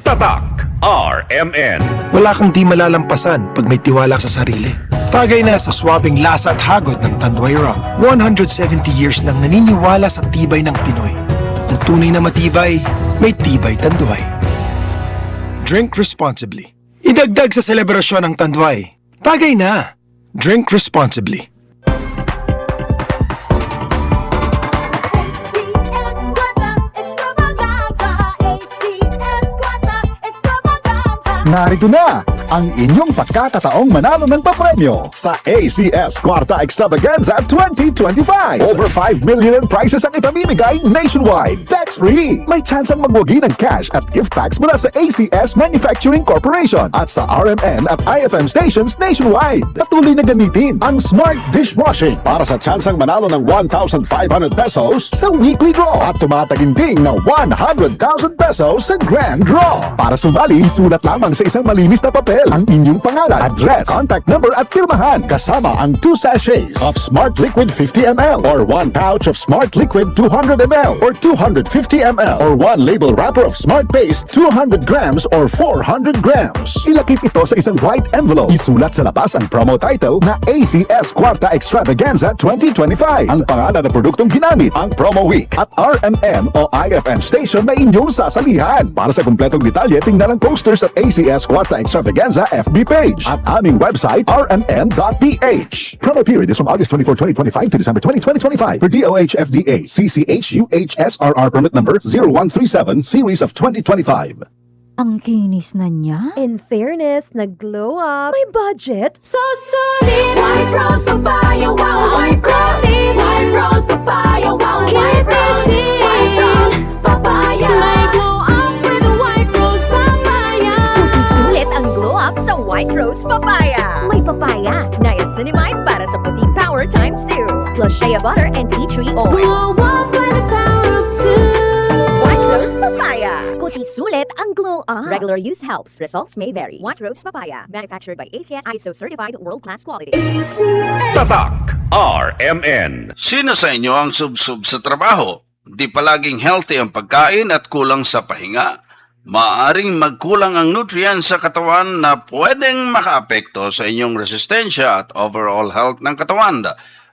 Tatak RMN. Wala kang di malalampasan pag may tiwala sa sarili. Tagay na sa swabing lasa at hagod ng Tanduay Rum. 170 years nang naniniwala sa tibay ng Pinoy. Ang tunay na matibay, may tibay Tanduay. Drink responsibly. Idagdag sa selebrasyon ng Tanduay. Tagay na! Drink responsibly. Narito na ang inyong pagkakataong manalo ng papremyo sa ACS Kwarta Extravaganza 2025. Over 5 million in prizes ang ipamimigay nationwide. Tax-free. May chance ang magwagi ng cash at gift packs mula sa ACS Manufacturing Corporation at sa RMN at IFM stations nationwide. Patuloy na gamitin ang Smart Dishwashing para sa chance ang manalo ng 1,500 pesos sa weekly draw at tumataginting na 100,000 pesos sa grand draw. Para sumali, sulat lamang sa isang malinis na papel ang inyong pangalan, address, contact number at pirmahan kasama ang 2 sachets of Smart Liquid 50ml or 1 pouch of Smart Liquid 200ml or 250ml or 1 label wrapper of Smart Paste 200 grams or 400 grams. Ilakip ito sa isang white envelope. Isulat sa labas ang promo title na ACS Kwarta Extravaganza 2025. Ang pangalan ng produktong ginamit, ang promo week at RMN o IFM station na inyong sasalihan. Para sa kumpletong detalye, tingnan ang posters at ACS Kwarta Extravaganza FB page at aming website rmn.ph. Promo period is from August 24, 2025 to December 20, 2025 for DOH FDA CCH UHSRR permit number 0137 series of 2025. Ang kinis na niya. In fairness, nag-glow up. May budget. So solid, White Rose Papaya, wow, White Rose, White Rose Papaya, wow, White Rose, White Rose Papaya. May glow up with a White Rose Papaya. Sulit ang glow up sa White Rose Papaya. May papaya, niacinamide para sa puti power times 2. Plus shea butter and tea tree oil. Glow up with the power of 2. White Rose Papaya. Kuti sulit ang glow up. Regular use helps. Results may vary. White Rose Papaya. Manufactured by ACS ISO certified world-class quality. Tatak RMN. Sino sa inyo ang sub-sub sa trabaho? Di palaging healthy ang pagkain at kulang sa pahinga? Maaring magkulang ang nutrients sa katawan na pwedeng makaapekto sa inyong resistensya at overall health ng katawan.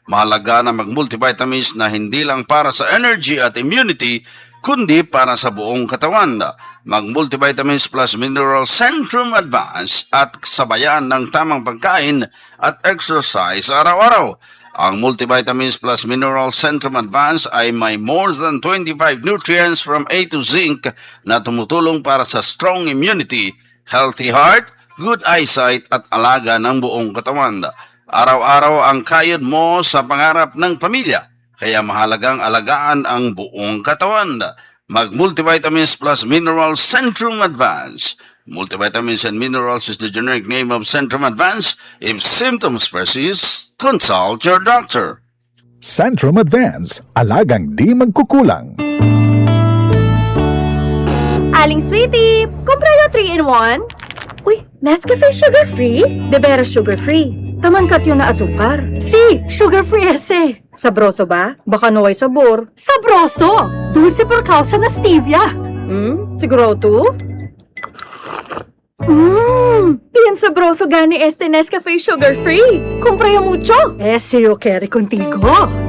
Mahalaga na mag-multivitamins na hindi lang para sa energy at immunity, kundi para sa buong katawan. Mag-multivitamins plus mineral Centrum Advance at sabayan ng tamang pagkain at exercise araw-araw. Ang multivitamins plus mineral Centrum Advance ay may more than 25 nutrients from A to zinc na tumutulong para sa strong immunity, healthy heart, good eyesight at alaga ng buong katawan. Araw-araw ang kayod mo sa pangarap ng pamilya, kaya mahalagang alagaan ang buong katawan. Mag-multivitamins plus mineral Centrum Advance. Multivitamins and minerals is the generic name of Centrum Advance. If symptoms persist, consult your doctor. Centrum Advance, alagang di magkukulang. Aling Sweetie, kumpra na 3-in-1. Uy, Nescafe sugar-free? De veras sugar-free. Taman yun na asukar. Si, sugar-free ese. Sabroso ba? Baka naway sabor. Sabroso! Dulce por causa na stevia. Siguro to? Bien sabroso gani este Nescafe sugar-free. Compraya mucho. Ese yo quiere contigo.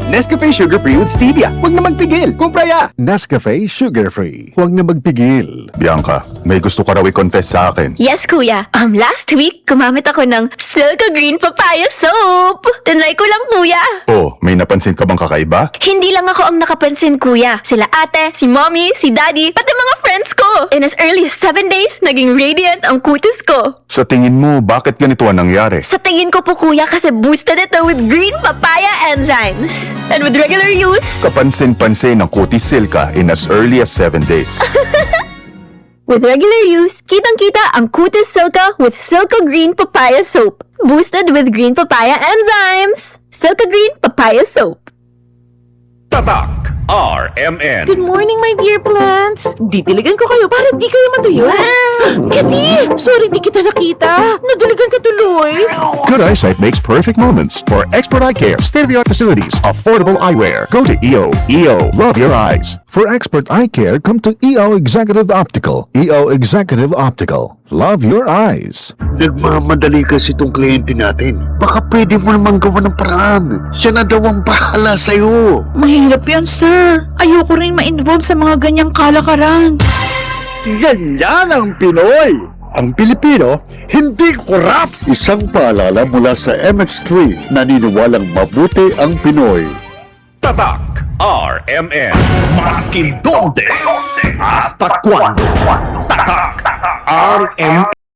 Nescafe Sugar Free with Stevia. Huwag na magpigil. Kumpraya! Nescafe Sugar Free. Huwag na magpigil. Bianca, may gusto ka raw i-confess sa akin. Yes, kuya. Last week, gumamit ako ng Silka Green Papaya Soap. Tinry ko lang, kuya. Oh, may napansin ka bang kakaiba? Hindi lang ako ang nakapansin, kuya. Sila ate, si mommy, si daddy, pati mga friends ko. In as early as 7 days, naging radiant ang kutis ko. Sa tingin mo, bakit ganito ang nangyari? Sa tingin ko po, kuya, kasi boosted ito with green papaya enzymes. And with regular use, Kapansin-pansin ang kutis Silka in as early as 7 days. with regular use, kitang-kita ang kutis Silka with Silka Green Papaya Soap. Boosted with green papaya enzymes. Silka Green Papaya Soap. Tatak RMN. Good morning, my dear plants! Didiligan ko kayo para di kayo matuyo. Kitty! Sorry di kita nakita. Nadiligan ka tuloy. Good eyesight makes perfect moments. For expert eye care, state-of-the-art facilities, affordable eyewear, go to EO. EO, love your eyes. For expert eye care, come to EO Executive Optical. EO Executive Optical, love your eyes. Nagmamadali kasi itong kliyente natin. Baka pwede mo naman gawa ng paraan. Siya na daw ang bahala sa'yo. Mahirap yan, sir. Ayoko rin ma-involve sa mga ganyang kalakaran. Ganyan ang Pinoy! Ang Pilipino, hindi korap! Isang paalala mula sa MX3, naniniwalang mabuti ang Pinoy. Tatak RMN. Maskin donde, hasta cuando. Tatak RMN.